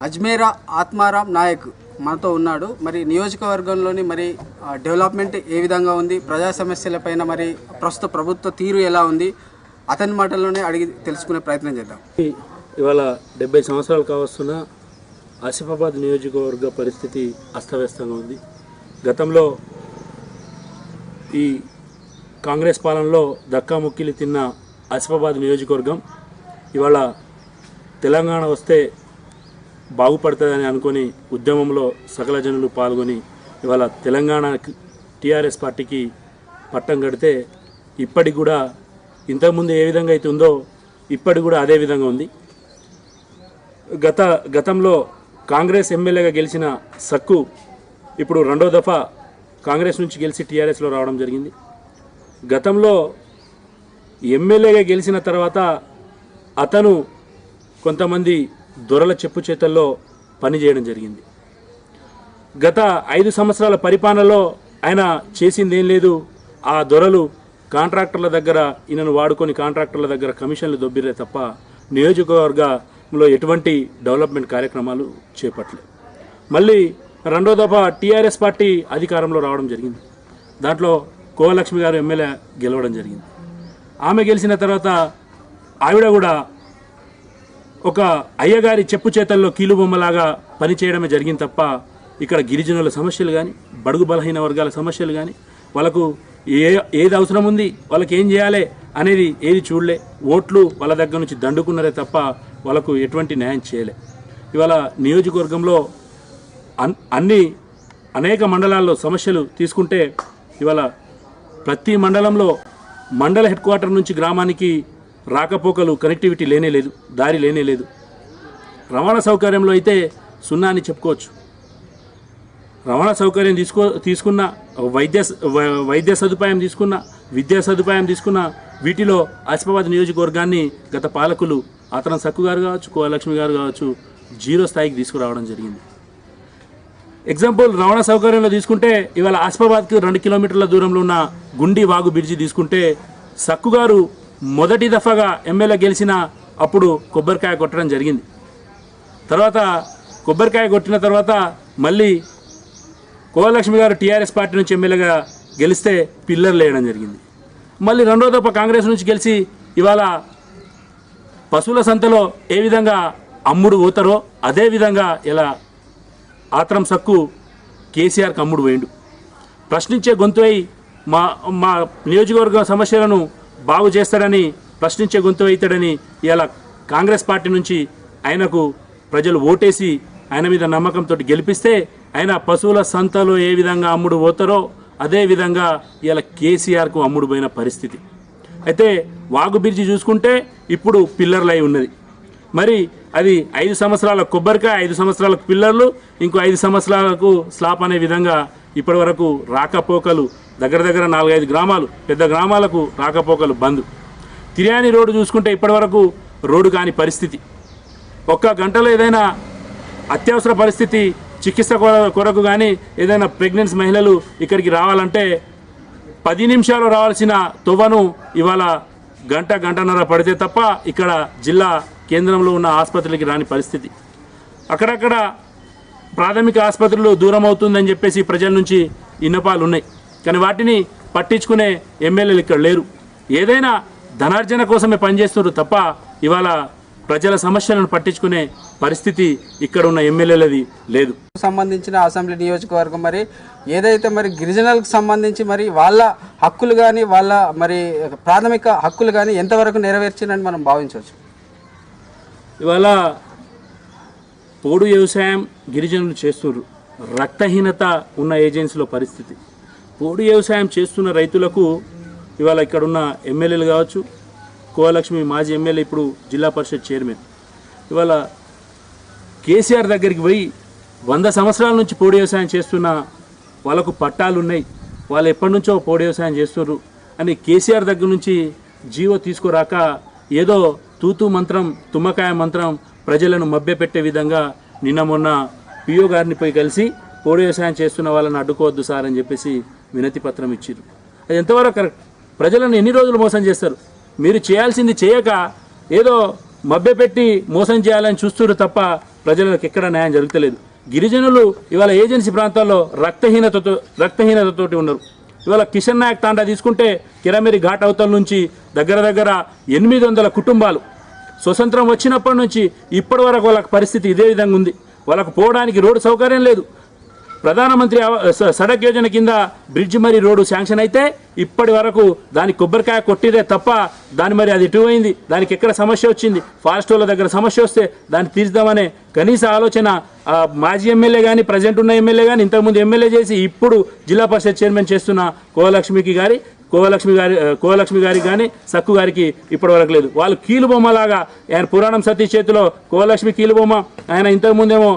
అజ్మేరా ఆత్మారాం నాయక్ మనతో ఉన్నాడు. మరి నియోజకవర్గంలోని మరి డెవలప్మెంట్ ఏ విధంగా ఉంది, ప్రజా సమస్యలపైన మరి ప్రస్తుత ప్రభుత్వ తీరు ఎలా ఉంది, అతని మాటల్లోనే అడిగి తెలుసుకునే ప్రయత్నం చేద్దాం. ఇవాళ 70 సంవత్సరాలు కావస్తున్న ఆసిఫాబాద్ నియోజకవర్గ పరిస్థితి అస్తవ్యస్తంగా ఉంది. గతంలో ఈ కాంగ్రెస్ పాలనలో దక్కాముక్కిలి తిన్న ఆసిఫాబాద్ నియోజకవర్గం ఇవాళ తెలంగాణ వస్తే బాగుపడుతుందని అనుకొని ఉద్యమంలో సకల జనులు పాల్గొని ఇవాళ తెలంగాణ టీఆర్ఎస్ పార్టీకి పట్టం కడితే ఇప్పటికి కూడా ఇంతకుముందు ఏ విధంగా అయితే ఉందో ఇప్పటికి కూడా అదే విధంగా ఉంది. గతంలో కాంగ్రెస్ ఎమ్మెల్యేగా గెలిచిన సక్కు ఇప్పుడు రెండో దఫా కాంగ్రెస్ నుంచి గెలిచి టీఆర్ఎస్లో రావడం జరిగింది. గతంలో ఎమ్మెల్యేగా గెలిచిన తర్వాత అతను కొంతమంది దొరల చెప్పు చేతల్లో పనిచేయడం జరిగింది. గత 5 సంవత్సరాల పరిపాలనలో ఆయన చేసింది ఏం లేదు. ఆ దొరలు కాంట్రాక్టర్ల దగ్గర ఈయనను వాడుకొని కాంట్రాక్టర్ల దగ్గర కమిషన్లు దొబ్బిరే తప్ప నియోజకవర్గంలో ఎటువంటి డెవలప్మెంట్ కార్యక్రమాలు చేపట్టలేదు. మళ్ళీ రెండో దఫా టీఆర్ఎస్ పార్టీ అధికారంలో రావడం జరిగింది. దాంట్లో కోవలక్ష్మి గారు ఎమ్మెల్యే గెలవడం జరిగింది. ఆమె గెలిచిన తర్వాత ఆవిడ కూడా ఒక అయ్యగారి చెప్పు చేతల్లో కీలుబొమ్మలాగా పనిచేయడమే జరిగింది తప్ప ఇక్కడ గిరిజనుల సమస్యలు కానీ బడుగు బలహీన వర్గాల సమస్యలు కానీ వాళ్ళకు ఏది అవసరం ఉంది, వాళ్ళకి ఏం చేయాలి అనేది ఏది చూడలే. ఓట్లు వాళ్ళ దగ్గర నుంచి దండుకున్నారే తప్ప వాళ్ళకు ఎటువంటి న్యాయం చేయలే. ఇవాళ నియోజకవర్గంలో అనేక మండలాల్లో సమస్యలు తీసుకుంటే ఇవాళ ప్రతి మండలంలో మండల హెడ్ క్వార్టర్ నుంచి గ్రామానికి రాకపోకలు కనెక్టివిటీ లేనేలేదు, దారి లేనేలేదు. రవాణా సౌకర్యంలో అయితే సున్నా అని చెప్పుకోవచ్చు. రవాణా సౌకర్యం తీసుకున్న వైద్య సదుపాయం తీసుకున్న విద్యా సదుపాయం తీసుకున్న వీటిలో ఆసిఫాబాద్ నియోజకవర్గాన్ని గత పాలకులు ఆతరం సక్కు గారు కావచ్చు, కోవలక్ష్మి గారు కావచ్చు, 0 స్థాయికి తీసుకురావడం జరిగింది. ఎగ్జాంపుల్ రవాణా సౌకర్యంలో తీసుకుంటే ఇవాళ ఆసిఫాబాద్కి 2 కిలోమీటర్ల దూరంలో ఉన్న గుండి వాగు బ్రిడ్జి తీసుకుంటే సక్కు గారు మొదటి దఫాగా ఎమ్మెల్యే గెలిచిన అప్పుడు కొబ్బరికాయ కొట్టడం జరిగింది. తర్వాత కొబ్బరికాయ కొట్టిన తర్వాత మళ్ళీ కోవలక్ష్మి గారు టీఆర్ఎస్ పార్టీ నుంచి ఎమ్మెల్యేగా గెలిస్తే పిల్లర్లు వేయడం జరిగింది. మళ్ళీ రెండో దఫా కాంగ్రెస్ నుంచి గెలిచి ఇవాళ పశువుల సంతలో ఏ విధంగా అమ్ముడు పోతారో అదేవిధంగా ఇలా ఆత్రం సక్కు కేసీఆర్కి అమ్ముడు పోయిండు. ప్రశ్నించే గొంతు అయి మా నియోజకవర్గ సమస్యలను బాగు చేస్తాడని ప్రశ్నించే గొంతు అవుతాడని ఇలా కాంగ్రెస్ పార్టీ నుంచి ఆయనకు ప్రజలు ఓటేసి ఆయన మీద నమ్మకంతో గెలిపిస్తే ఆయన పశువుల సంతలో ఏ విధంగా అమ్ముడు పోతారో అదేవిధంగా ఇలా కేసీఆర్కు అమ్ముడు పోయిన పరిస్థితి. అయితే వాగు బ్రిడ్జి చూసుకుంటే ఇప్పుడు పిల్లర్లు అయి ఉన్నది. మరి అది 5 సంవత్సరాల కొబ్బరికాయ, 5 సంవత్సరాలకు పిల్లర్లు, ఇంకో 5 సంవత్సరాలకు స్లాప్ అనే విధంగా ఇప్పటి వరకు రాకపోకలు దగ్గర 4-5 గ్రామాలు పెద్ద గ్రామాలకు రాకపోకలు బంద్. తిర్యాని రోడ్డు చూసుకుంటే ఇప్పటి వరకు రోడ్డు కాని పరిస్థితి. ఒక్క గంటలో ఏదైనా అత్యవసర పరిస్థితి చికిత్స కొరకు కానీ ఏదైనా ప్రెగ్నెన్సీ మహిళలు ఇక్కడికి రావాలంటే 10 నిమిషాలు రావాల్సిన తొవ్వను ఇవాళ గంటన్నర పడితే తప్ప ఇక్కడ జిల్లా కేంద్రంలో ఉన్న ఆసుపత్రికి రాని పరిస్థితి. అక్కడక్కడ ప్రాథమిక ఆసుపత్రులు దూరం అవుతుందని చెప్పేసి ప్రజల నుంచి విన్నపాలు ఉన్నాయి. కానీ వాటిని పట్టించుకునే ఎమ్మెల్యేలు ఇక్కడ లేరు. ఏదైనా ధనార్జన కోసమే పనిచేస్తున్నారు తప్ప ఇవాళ ప్రజల సమస్యలను పట్టించుకునే పరిస్థితి ఇక్కడ ఉన్న ఎమ్మెల్యేలది లేదు. సంబంధించిన అసెంబ్లీ నియోజకవర్గం మరి ఏదైతే మరి గిరిజనులకు సంబంధించి మరి వాళ్ళ హక్కులు కానీ వాళ్ళ మరి ప్రాథమిక హక్కులు కానీ ఎంతవరకు నెరవేర్చిందని మనం భావించవచ్చు. ఇవాళ పోడు వ్యవసాయం గిరిజనులు చేస్తున్నారు. రక్తహీనత ఉన్న ఏజెన్సీలో పరిస్థితి. పోడు వ్యవసాయం చేస్తున్న రైతులకు ఇవాళ ఇక్కడున్న ఎమ్మెల్యేలు కావచ్చు, కోవలక్ష్మి మాజీ ఎమ్మెల్యే ఇప్పుడు జిల్లా పరిషత్ చైర్మన్, ఇవాళ కేసీఆర్ దగ్గరికి పోయి 100 సంవత్సరాల నుంచి పోడు వ్యవసాయం చేస్తున్న వాళ్ళకు పట్టాలు ఉన్నాయి, వాళ్ళు ఎప్పటి నుంచో పోడు వ్యవసాయం చేస్తున్నారు అని కేసీఆర్ దగ్గర నుంచి జీవో తీసుకురాక ఏదో తూతూ మంత్రం తుమ్మకాయ మంత్రం ప్రజలను మభ్యపెట్టే విధంగా నిన్న మొన్న పిఓ గారిని పోయి కలిసి పోడు వ్యవసాయం చేస్తున్న వాళ్ళని అడ్డుకోవద్దు సార్ అని చెప్పేసి వినతి పత్రం ఇచ్చారు. అది ఎంతవరకు కరెక్ట్? ప్రజలను ఎన్ని రోజులు మోసం చేస్తారు? మీరు చేయాల్సింది చేయక ఏదో మభ్యపెట్టి మోసం చేయాలని చూస్తున్నారు తప్ప ప్రజలకు ఎక్కడ న్యాయం జరుగుతలేదు. గిరిజనులు ఇవాళ ఏజెన్సీ ప్రాంతాల్లో రక్తహీనతతోటి ఉన్నారు. ఇవాళ కిషన్ నాయక్ తాండా తీసుకుంటే కిరమిరి ఘాట్ అవతల నుంచి దగ్గర 800 కుటుంబాలు స్వతంత్రం వచ్చినప్పటి నుంచి ఇప్పటి వరకు వాళ్ళ పరిస్థితి ఇదే విధంగా ఉంది. వాళ్ళకు పోవడానికి రోడ్డు సౌకర్యం లేదు. ప్రధానమంత్రి సడక్ యోజన కింద బ్రిడ్జ్ మరి రోడ్డు శాంక్షన్ అయితే ఇప్పటి వరకు దానికి కొబ్బరికాయ కొట్టిరే తప్ప దాని మరి అది ఎటువైంది, దానికి ఎక్కడ సమస్య వచ్చింది, ఫారెస్ట్ వాళ్ళ దగ్గర సమస్య వస్తే దాన్ని తీర్చుదామనే కనీస ఆలోచన మాజీ ఎమ్మెల్యే కానీ ప్రజెంట్ ఉన్న ఎమ్మెల్యే కానీ ఇంతకుముందు ఎమ్మెల్యే చేసి ఇప్పుడు జిల్లా పరిషత్ చైర్మన్ చేస్తున్న కోవలక్ష్మి గారికి కానీ సక్కు గారికి ఇప్పటి వరకు లేదు. వాళ్ళు కీలుబొమ్మలాగా ఆయన పురాణం సతీష్ చేతిలో కోవలక్ష్మి కీలుబొమ్మ, ఆయన ఇంతకుముందేమో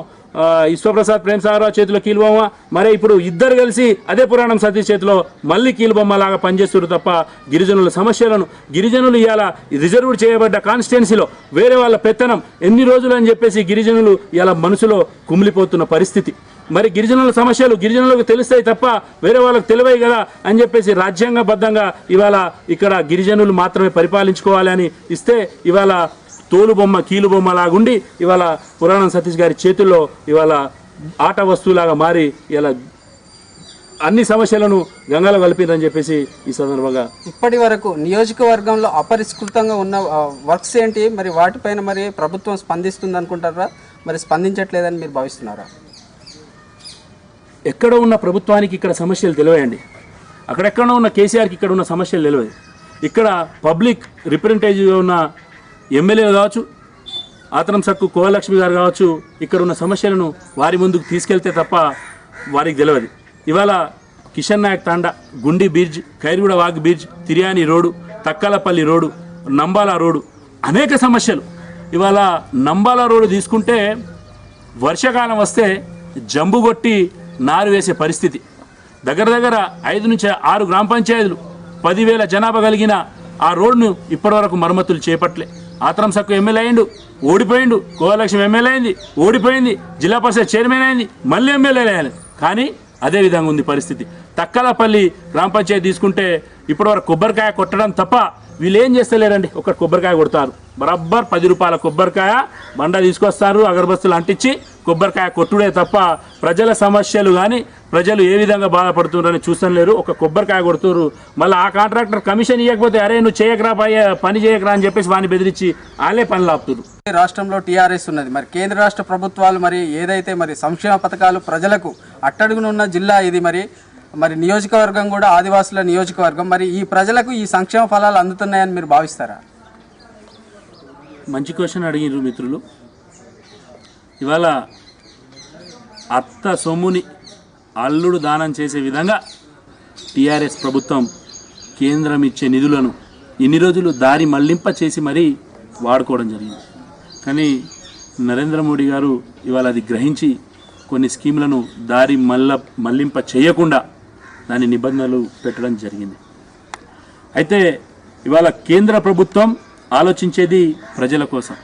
విశ్వప్రసాద్ ప్రేమసాగరావు చేతిలో కీలుబొమ్మ, మరే ఇప్పుడు ఇద్దరు కలిసి అదే పురాణం సతీష్ చేతిలో మళ్ళీ కీలుబొమ్మలాగా పనిచేస్తున్నారు తప్ప గిరిజనుల సమస్యలను గిరిజనులు ఇవాళ రిజర్వ్ చేయబడ్డ కాన్స్టిట్యున్సీలో వేరే వాళ్ళ పెత్తనం ఎన్ని రోజులు అని చెప్పేసి గిరిజనులు ఇలా మనసులో కుమిలిపోతున్న పరిస్థితి. మరి గిరిజనుల సమస్యలు గిరిజనులకు తెలుస్తాయి తప్ప వేరే వాళ్ళకు తెలివై కదా అని చెప్పేసి రాజ్యాంగబద్ధంగా ఇవాళ ఇక్కడ గిరిజనులు మాత్రమే పరిపాలించుకోవాలి అని ఇస్తే ఇవాళ తోలుబొమ్మ కీలుబొమ్మ లాగుండి ఇవాళ పురాణం సతీష్ గారి చేతుల్లో ఇవాళ ఆట వస్తువులాగా మారి ఇలా అన్ని సమస్యలను గంగలో కలిపిరని చెప్పేసి ఈ సందర్భంగా ఇప్పటి వరకు నియోజకవర్గంలో అపరిష్కృతంగా ఉన్న వర్క్స్ ఏంటి, మరి వాటిపైన మరి ప్రభుత్వం స్పందిస్తుంది అనుకుంటారా, మరి స్పందించట్లేదని మీరు భావిస్తున్నారా? ఎక్కడ ఉన్న ప్రభుత్వానికి ఇక్కడ సమస్యలు తెలియండి, అక్కడెక్కడ ఉన్న కేసీఆర్కి ఇక్కడ ఉన్న సమస్యలు తెలియదు. ఇక్కడ పబ్లిక్ రిప్రజెంటేటివ్గా ఉన్న ఎమ్మెల్యేలు కావచ్చు, ఆతనం సక్కు కోవలక్ష్మి గారు కావచ్చు, ఇక్కడ ఉన్న సమస్యలను వారి ముందుకు తీసుకెళ్తే తప్ప వారికి తెలియదు. ఇవాళ కిషన్ నాయక్ తాండా, గుండి బ్రిడ్జ్, ఖైర్గూడ వాగ్ bridge, Tiryani road, Takkalapalli road, Nambala road, అనేక సమస్యలు. ఇవాళ నంబాల రోడ్డు తీసుకుంటే వర్షాకాలం వస్తే జంబు కొట్టి నారు వేసే పరిస్థితి. దగ్గర 5 నుంచి 6 గ్రామ పంచాయతీలు 10,000 జనాభా కలిగిన ఆ రోడ్డును ఇప్పటివరకు మరమ్మతులు చేపట్టలే. ఆతరం సక్కు ఎమ్మెల్యే అయిండు, ఓడిపోయిండు, కోవలక్ష్మి ఎమ్మెల్యే అయింది, ఓడిపోయింది, జిల్లా పరిషత్ చైర్మన్ అయింది, మళ్ళీ ఎమ్మెల్యే అయ్యాలి. కానీ అదే విధంగా ఉంది పరిస్థితి. తక్కలపల్లి గ్రామ పంచాయతీ తీసుకుంటే ఇప్పటివరకు కొబ్బరికాయ కొట్టడం తప్ప వీళ్ళు ఏం చేస్తలేరండి. ఒక కొబ్బరికాయ కొడతారు, బరాబర్ 10 రూపాయల కొబ్బరికాయ బండ తీసుకొస్తారు, అగరబస్తులు అంటించి కొబ్బరికాయ కొట్టుడే తప్ప ప్రజల సమస్యలు కానీ ప్రజలు ఏ విధంగా బాధపడుతున్నారని చూస్తాను లేరు. ఒక కొబ్బరికాయ కొడుతున్నారు. మళ్ళీ ఆ కాంట్రాక్టర్ కమిషన్ ఇవ్వకపోతే అరే నువ్వు చేయకరా పని చేయకరా అని చెప్పేసి వాడిని బెదిరించి వాళ్ళే పనులు ఆపుతున్నారు. రాష్ట్రంలో టీఆర్ఎస్ ఉన్నది, మరి కేంద్ర రాష్ట్ర ప్రభుత్వాలు మరి ఏదైతే మరి సంక్షేమ పథకాలు ప్రజలకు అట్టడుగునున్న జిల్లా ఇది, మరి నియోజకవర్గం కూడా ఆదివాసుల నియోజకవర్గం, మరి ఈ ప్రజలకు ఈ సంక్షేమ ఫలాలు అందుతున్నాయని మీరు భావిస్తారా? మంచి క్వశ్చన్ అడిగినారు మిత్రులు. ఇవాళ అత్త సొమ్ముని అల్లుడు దానం చేసే విధంగా టీఆర్ఎస్ ప్రభుత్వం కేంద్రం ఇచ్చే నిధులను ఇన్ని రోజులు దారి మళ్లింప చేసి మరీ వాడుకోవడం జరిగింది. కానీ నరేంద్ర మోడీ గారు ఇవాళ అది గ్రహించి కొన్ని స్కీములను దారి మళ్లింప చేయకుండా దాని నిబంధనలు పెట్టడం జరిగింది. అయితే ఇవాళ కేంద్ర ప్రభుత్వం ఆలోచించేది ప్రజల కోసం,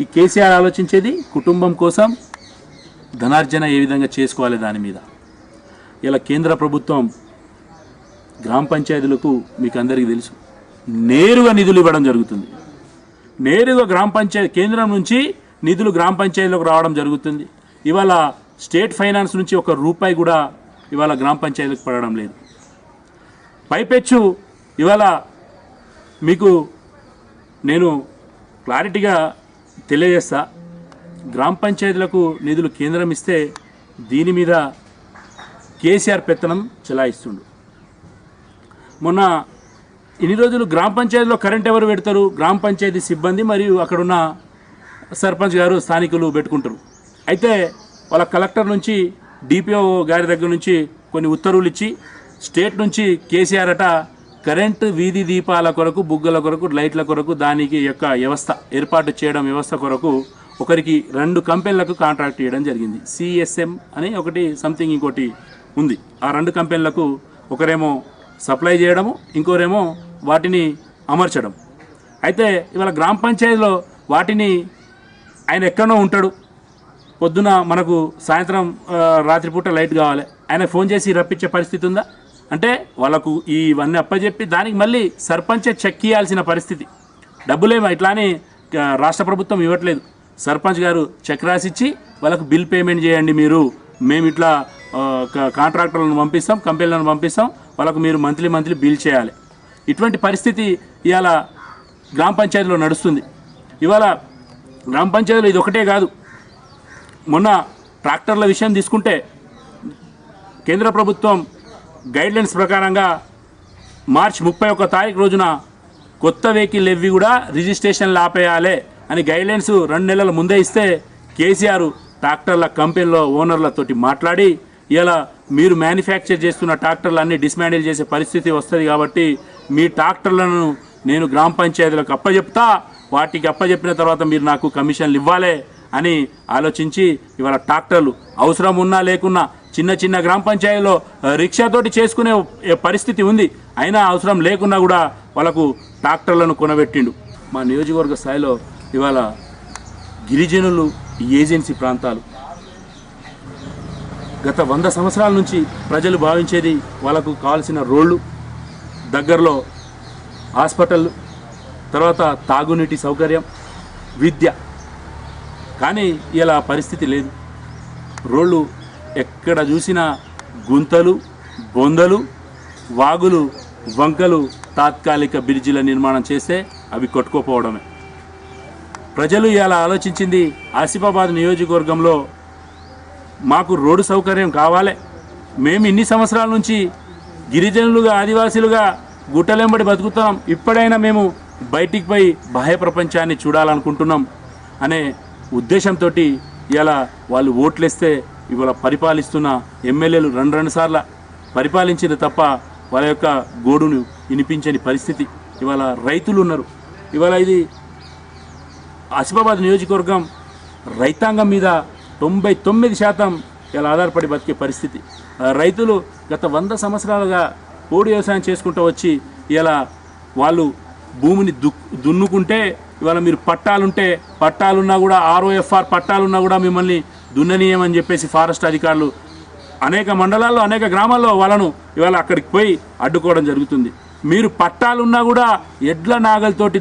ఈ కేసీఆర్ ఆలోచించేది కుటుంబం కోసం, ధనార్జన ఏ విధంగా చేసుకోవాలి దాని మీద. ఇలా కేంద్ర ప్రభుత్వం గ్రామ పంచాయతీలకు మీకు అందరికీ తెలుసు నేరుగా నిధులు ఇవ్వడం జరుగుతుంది. నేరుగా గ్రామ పంచాయతీ కేంద్రం నుంచి నిధులు గ్రామ పంచాయతీలకు రావడం జరుగుతుంది. ఇవాళ స్టేట్ ఫైనాన్స్ నుంచి ₹1 కూడా ఇవాళ గ్రామ పంచాయతీలకు పడడం లేదు. పైపెచ్చు ఇవాళ మీకు నేను క్లారిటీగా తెలియజేస్తా, గ్రామ పంచాయతీలకు నిధులు కేంద్రం ఇస్తే దీని మీద కేసీఆర్ పెత్తనం చెలాయిస్తుండు. మొన్న ఇన్ని రోజులు గ్రామ పంచాయతీలో కరెంట్ ఎవరు పెడతారు? గ్రామ పంచాయతీ సిబ్బంది మరియు అక్కడున్న సర్పంచ్ గారు స్థానికులు పెట్టుకుంటారు. అయితే వాళ్ళ కలెక్టర్ నుంచి డిపిఓ గారి దగ్గర నుంచి కొన్ని ఉత్తర్వులు ఇచ్చి స్టేట్ నుంచి కేసీఆర్ అట కరెంటు వీధి దీపాల కొరకు, బుగ్గల కొరకు, లైట్ల కొరకు దానికి యొక్క వ్యవస్థ ఏర్పాటు చేయడం వ్యవస్థ కొరకు ఒకరికి 2 కంపెనీలకు కాంట్రాక్ట్ ఇవ్వడం జరిగింది. సిఎస్ఎం అని ఒకటి సంథింగ్ ఇంకోటి ఉంది. ఆ 2 కంపెనీలకు ఒకరేమో సప్లై చేయడము, ఇంకోరేమో వాటిని అమర్చడం. అయితే ఇవాళ గ్రామ పంచాయతీలో వాటిని ఆయన ఎక్కడో ఉంటాడు, పొద్దున మనకు సాయంత్రం రాత్రిపూట లైట్ కావాలి, ఆయన ఫోన్ చేసి రప్పించే పరిస్థితి ఉందా? అంటే వాళ్ళకు ఇవన్నీ అప్పచెప్పి దానికి మళ్ళీ సర్పంచే చెక్ ఇవ్వాల్సిన పరిస్థితి. డబ్బులేమో ఇట్లా అని రాష్ట్ర ప్రభుత్వం ఇవ్వట్లేదు. సర్పంచ్ గారు చెక్ రాసిచ్చి వాళ్ళకు బిల్ పేమెంట్ చేయండి, మీరు మేము ఇట్లా కాంట్రాక్టర్లను పంపిస్తాం, కంపెనీలను పంపిస్తాం, వాళ్ళకు మీరు మంత్లీ బిల్ చేయాలి. ఇటువంటి పరిస్థితి ఇవాళ గ్రామ పంచాయతీలో నడుస్తుంది. ఇవాళ గ్రామ పంచాయతీలో ఇది ఒకటే కాదు. మొన్న ట్రాక్టర్ల విషయం తీసుకుంటే కేంద్ర ప్రభుత్వం గైడ్లైన్స్ ప్రకారంగా మార్చి 31 తారీఖు రోజున కొత్త వెహికల్ ఎవ్వి కూడా రిజిస్ట్రేషన్లు ఆపేయాలి అని గైడ్లైన్స్ 2 నెలల ముందే ఇస్తే కేసీఆర్ ట్రాక్టర్ల కంపెనీలో ఓనర్లతోటి మాట్లాడి ఇలా మీరు మ్యానుఫ్యాక్చర్ చేస్తున్న ట్రాక్టర్లు అన్నీ డిస్మాండిల్ చేసే పరిస్థితి వస్తుంది, కాబట్టి మీ ట్రాక్టర్లను నేను గ్రామ పంచాయతీలకు అప్పచెప్తా, వాటికి అప్పచెప్పిన తర్వాత మీరు నాకు కమిషన్లు ఇవ్వాలి అని ఆలోచించి ఇవాళ ట్రాక్టర్లు అవసరం ఉన్నా లేకున్నా చిన్న గ్రామ పంచాయతీలో రిక్షాతోటి చేసుకునే పరిస్థితి ఉంది. అయినా అవసరం లేకున్నా కూడా వాళ్ళకు ట్రాక్టర్లను కొనబెట్టిండు. మా నియోజకవర్గ స్థాయిలో ఇవాళ గిరిజనులు, ఏజెన్సీ ప్రాంతాలు గత 100 సంవత్సరాల నుంచి ప్రజలు భావించేది వాళ్ళకు కావాల్సిన రోడ్లు, దగ్గరలో హాస్పిటల్, తర్వాత తాగునీటి సౌకర్యం, విద్య. కానీ ఇలా పరిస్థితి లేదు. రోడ్లు ఎక్కడ చూసినా గుంతలు, బొందలు, వాగులు, వంకలు, తాత్కాలిక బ్రిడ్జిల నిర్మాణం చేస్తే అవి కొట్టుకోపోవడమే. ప్రజలు ఇలా ఆలోచించింది ఆసిఫాబాద్ నియోజకవర్గంలో మాకు రోడ్డు సౌకర్యం కావాలి, మేము ఇన్ని సంవత్సరాల నుంచి గిరిజనులుగా, ఆదివాసీలుగా గుట్టలెంబడి బతుకుతున్నాం, ఇప్పుడైనా మేము బయటికి పోయి బాహ్య ప్రపంచాన్ని చూడాలనుకుంటున్నాం అనే ఉద్దేశంతో ఇలా వాళ్ళు ఓట్లేస్తే ఇవాళ పరిపాలిస్తున్న ఎమ్మెల్యేలు 2 సార్లు పరిపాలించిన తప్ప వాళ్ళ యొక్క గోడును వినిపించని పరిస్థితి. ఇవాళ రైతులు ఉన్నారు. ఇవాళ ఇది ఆసిఫాబాద్ నియోజకవర్గం రైతాంగం మీద 99% ఇలా ఆధారపడి బతికే పరిస్థితి. రైతులు గత 100 సంవత్సరాలుగా పోడు వ్యవసాయం చేసుకుంటూ వచ్చి ఇలా వాళ్ళు భూమిని దున్నుకుంటే ఇవాళ మీరు పట్టాలున్నా కూడా ROFR పట్టాలున్నా కూడా మిమ్మల్ని దున్ననీయమని చెప్పేసి ఫారెస్ట్ అధికారులు అనేక మండలాల్లో, అనేక గ్రామాల్లో వాళ్ళను ఇవాళ అక్కడికి పోయి అడ్డుకోవడం జరుగుతుంది. మీరు పట్టాలున్నా కూడా ఎడ్ల నాగలతోటి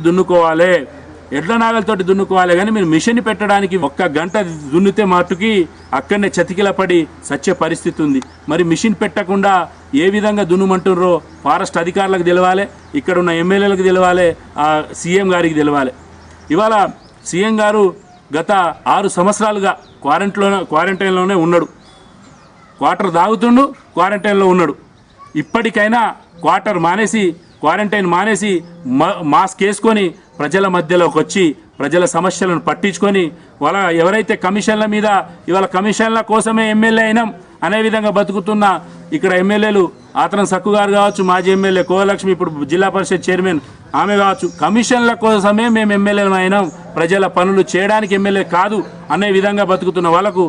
దున్నుకోవాలి కానీ మీరు మిషన్ పెట్టడానికి 1 గంట దున్నితే మట్టుకి అక్కడనే చతికిల పడి సచ్చే పరిస్థితి ఉంది. మరి మిషన్ పెట్టకుండా ఏ విధంగా దున్నుమంటున్నారో ఫారెస్ట్ అధికారులకు తెలవాలి, ఇక్కడ ఉన్న ఎమ్మెల్యేలకు తెలవాలి, సీఎం గారికి తెలవాలి. ఇవాళ సీఎం గారు గత 6 సంవత్సరాలుగా క్వారంటైన్లోనే ఉన్నాడు. క్వార్టర్ తాగుతుండు, క్వారంటైన్లో ఉన్నాడు. ఇప్పటికైనా క్వారంటైన్ మానేసి మాస్క్ వేసుకొని ప్రజల మధ్యలోకి వచ్చి ప్రజల సమస్యలను పట్టించుకొని వాళ్ళ ఎవరైతే కమిషన్ల మీద ఇవాళ కమిషన్ల కోసమే ఎమ్మెల్యే అయినాం అనే విధంగా బతుకుతున్న ఇక్కడ ఎమ్మెల్యేలు ఆత్రం సక్కు గారు కావచ్చు, మాజీ ఎమ్మెల్యే కోలక్ష్మి, ఇప్పుడు జిల్లా పరిషత్ చైర్మన్ ఆమె కావచ్చు, కమిషన్ల కోసమే మేము ఎమ్మెల్యేలు అయినాం, ప్రజల పనులు చేయడానికి ఎమ్మెల్యే కాదు అనే విధంగా బతుకుతున్న వాళ్ళకు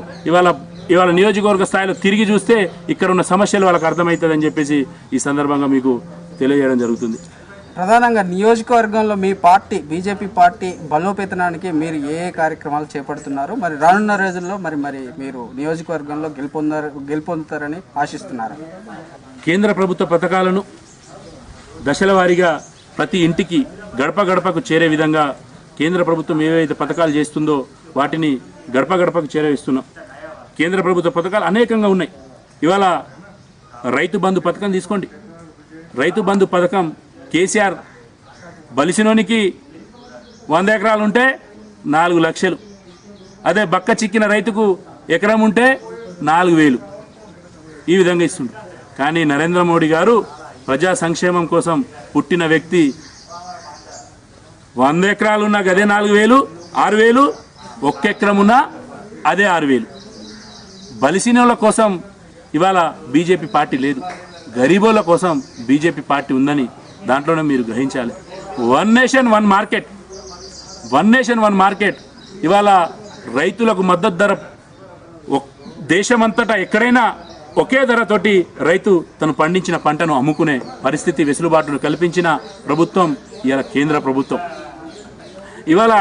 ఇవాళ నియోజకవర్గ స్థాయిలో తిరిగి చూస్తే ఇక్కడ ఉన్న సమస్యలు వాళ్ళకి అర్థమవుతుందని చెప్పేసి ఈ సందర్భంగా మీకు తెలియజేయడం జరుగుతుంది. ప్రధానంగా నియోజకవర్గంలో మీ పార్టీ బీజేపీ పార్టీ బలోపేతనానికి మీరు ఏ కార్యక్రమాలు చేపడుతున్నారు, మరి రానున్న రోజుల్లో మరి మీరు నియోజకవర్గంలో గెలుపొందుతారని ఆశిస్తున్నారు? కేంద్ర ప్రభుత్వ పథకాలను దశల వారీగా ప్రతి ఇంటికి గడపకు చేరే విధంగా కేంద్ర ప్రభుత్వం ఏవైతే పథకాలు చేస్తుందో వాటిని గడపకు చేరవిస్తున్నాం. కేంద్ర ప్రభుత్వ పథకాలు అనేకంగా ఉన్నాయి. ఇవాళ రైతు బంధు పథకం తీసుకోండి. రైతు బంధు పథకం కేసీఆర్ బలిసినోనికి 100 ఎకరాలు ఉంటే 4 లక్షలు, అదే బక్క చిక్కిన రైతుకు ఎకరం ఉంటే 4,000 ఈ విధంగా ఇస్తుంది. కానీ నరేంద్ర మోడీ గారు ప్రజా సంక్షేమం కోసం పుట్టిన వ్యక్తి. 100 ఎకరాలు ఉన్నా అదే 4,000, 6,000, 1 ఎకరం ఉన్నా అదే 6,000. బలిసినోళ్ళ కోసం ఇవాళ బీజేపీ పార్టీ లేదు, గరీబోళ్ళ కోసం బీజేపీ పార్టీ ఉందని దాంట్లోనే మీరు గ్రహించాలి. 1 నేషన్ 1 మార్కెట్ ఇవాళ రైతులకు మద్దతు ధర దేశమంతటా ఎక్కడైనా ఒకే ధరతోటి రైతు తను పండించిన పంటను అమ్ముకునే పరిస్థితి, వెసులుబాటును కల్పించిన ప్రభుత్వం ఇవాళ కేంద్ర ప్రభుత్వం. ఇవాళ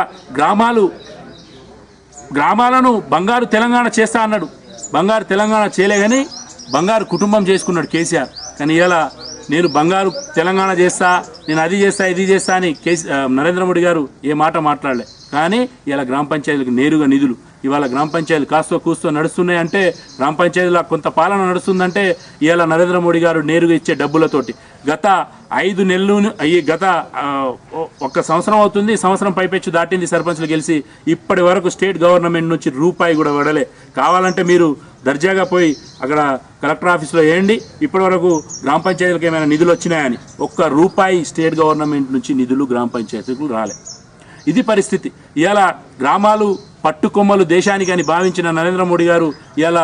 గ్రామాలను బంగారు తెలంగాణ చేస్తా అన్నాడు. బంగారు తెలంగాణ చేయలే కానీ బంగారు కుటుంబం చేసుకున్నాడు కేసీఆర్. కానీ ఇవాళ నేను బంగారు తెలంగాణ చేస్తా, నేను అది చేస్తా ఇది చేస్తా అని నరేంద్ర మోడీ గారు ఏ మాట మాట్లాడలే. కానీ ఇలా గ్రామ పంచాయతీలకు నేరుగా నిధులు ఇవాళ గ్రామ పంచాయతీలు కాస్తో కూస్తో నడుస్తున్నాయి అంటే, గ్రామ పంచాయతీలో కొంత పాలన నడుస్తుందంటే ఇవాళ నరేంద్ర మోడీ గారు నేరుగా ఇచ్చే డబ్బులతోటి. గత 5 నెలలు గత 1 సంవత్సరం అవుతుంది, సంవత్సరం పైపెచ్చు దాటింది సర్పంచ్లు గెలిచి. ఇప్పటి వరకు స్టేట్ గవర్నమెంట్ నుంచి రూపాయి కూడా పడలే. కావాలంటే మీరు దర్జాగా పోయి అక్కడ కలెక్టర్ ఆఫీస్లో వేయండి, ఇప్పటి వరకు గ్రామ పంచాయతీలకు ఏమైనా నిధులు వచ్చినాయని. 1 రూపాయి స్టేట్ గవర్నమెంట్ నుంచి నిధులు గ్రామ పంచాయతీలకు రాలే. ఇది పరిస్థితి. ఇవాళ గ్రామాలు పట్టుకొమ్మలు దేశానికి అని భావించిన నరేంద్ర మోడీ గారు ఇలా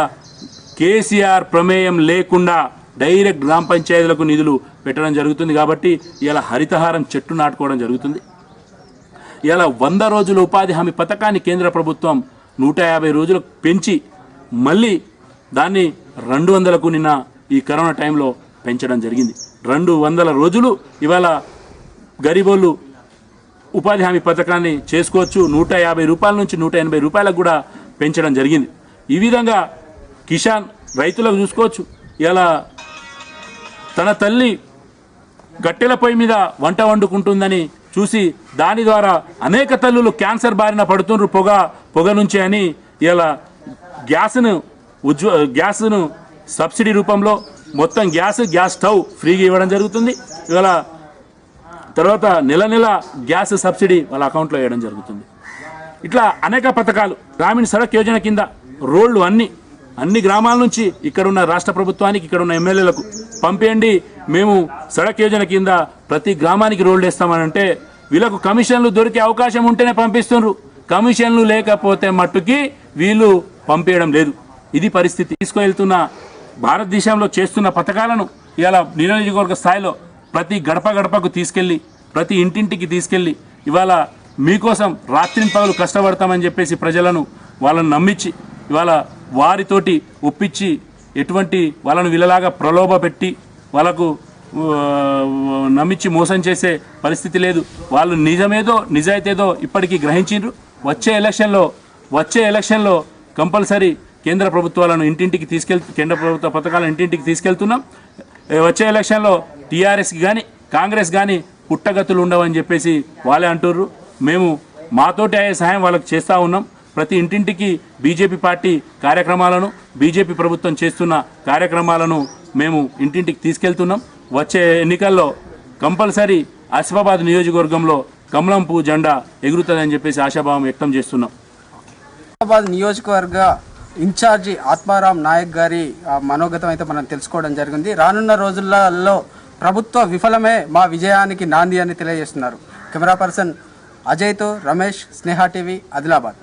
కేసీఆర్ ప్రమేయం లేకుండా డైరెక్ట్ గ్రామ పంచాయతీలకు నిధులు పెట్టడం జరుగుతుంది. కాబట్టి ఇలా హరితహారం చెట్టు నాటుకోవడం జరుగుతుంది. ఇలా 100 రోజుల ఉపాధి హామీ పథకాన్ని కేంద్ర ప్రభుత్వం 150 రోజులకు పెంచి మళ్ళీ దాన్ని 200కు నిన్న ఈ కరోనా టైంలో పెంచడం జరిగింది. 200 రోజులు ఇవాళ గరీబోళ్ళు ఉపాధి హామీ పథకాన్ని చేసుకోవచ్చు. 150 రూపాయల నుంచి 180 రూపాయలకు కూడా పెంచడం జరిగింది. ఈ విధంగా కిసాన్ రైతులకు చూసుకోవచ్చు. ఇలా తన తల్లి గట్టెల పొయ్యి మీద వంట వండుకుంటుందని చూసి దాని ద్వారా అనేక తల్లులు క్యాన్సర్ బారిన పడుతుండ్రు పొగ నుంచి అని ఇలా గ్యాస్ను సబ్సిడీ రూపంలో మొత్తం గ్యాస్ స్టవ్ ఫ్రీగా ఇవ్వడం జరుగుతుంది. ఇవాళ తర్వాత నెల గ్యాస్ సబ్సిడీ వాళ్ళ అకౌంట్లో వేయడం జరుగుతుంది. ఇట్లా అనేక పథకాలు. గ్రామీణ సడక్ యోజన కింద రోడ్లు అన్ని గ్రామాల నుంచి ఇక్కడున్న రాష్ట్ర ప్రభుత్వానికి, ఇక్కడున్న ఎమ్మెల్యేలకు పంపేయండి, మేము సడక్ యోజన కింద ప్రతి గ్రామానికి రోడ్లు వేస్తామనంటే వీళ్ళకు కమిషన్లు దొరికే అవకాశం ఉంటేనే పంపిస్తున్నారు. కమిషన్లు లేకపోతే మట్టుకి వీళ్ళు పంపించడం లేదు. ఇది పరిస్థితి. తీసుకువెళ్తున్న భారతదేశంలో చేస్తున్న పథకాలను ఇవాళ నియోజకవర్గ స్థాయిలో ప్రతి గడపకు తీసుకెళ్ళి, ప్రతి ఇంటింటికి తీసుకెళ్ళి ఇవాళ మీకోసం రాత్రింపగలు కష్టపడతామని చెప్పేసి ప్రజలను వాళ్ళని నమ్మించి ఇవాళ వారితోటి ఒప్పించి ఎటువంటి వాళ్ళను వీళ్ళలాగా ప్రలోభ పెట్టి వాళ్ళకు నమ్మించి మోసం చేసే పరిస్థితి లేదు. వాళ్ళు నిజాయితీదో ఇప్పటికీ గ్రహించిండ్రు. వచ్చే ఎలక్షన్లో కంపల్సరీ కేంద్ర ప్రభుత్వాలను ఇంటింటికి కేంద్ర ప్రభుత్వ పథకాలను ఇంటింటికి తీసుకెళ్తున్నాం. వచ్చే ఎలక్షన్లో టీఆర్ఎస్కి కానీ కాంగ్రెస్ కానీ పుట్టగతులు ఉండవని చెప్పేసి వాళ్ళే అంటుర్రు. మేము మాతోటి అయ్యే సహాయం వాళ్ళకి చేస్తూ ఉన్నాం. ప్రతి ఇంటింటికి బీజేపీ పార్టీ కార్యక్రమాలను, బీజేపీ ప్రభుత్వం చేస్తున్న కార్యక్రమాలను మేము ఇంటింటికి తీసుకెళ్తున్నాం. వచ్చే ఎన్నికల్లో కంపల్సరీ ఆసిఫాబాద్ నియోజకవర్గంలో కమలం పువ్వు జెండా ఎగురుతుందని చెప్పేసి ఆశాభావం వ్యక్తం చేస్తున్నాం. ఆసిఫాబాద్ నియోజకవర్గ ఇన్ఛార్జి ఆత్మారాం నాయక్ గారి మనోగతం అయితే మనం తెలుసుకోవడం జరిగింది. రానున్న రోజులలో ప్రభుత్వ విఫలమే మా విజయానికి నాంది అని తెలియజేస్తున్నారు. కెమెరా పర్సన్ అజయ్తో రమేష్, స్నేహ టీవీ, ఆదిలాబాద్.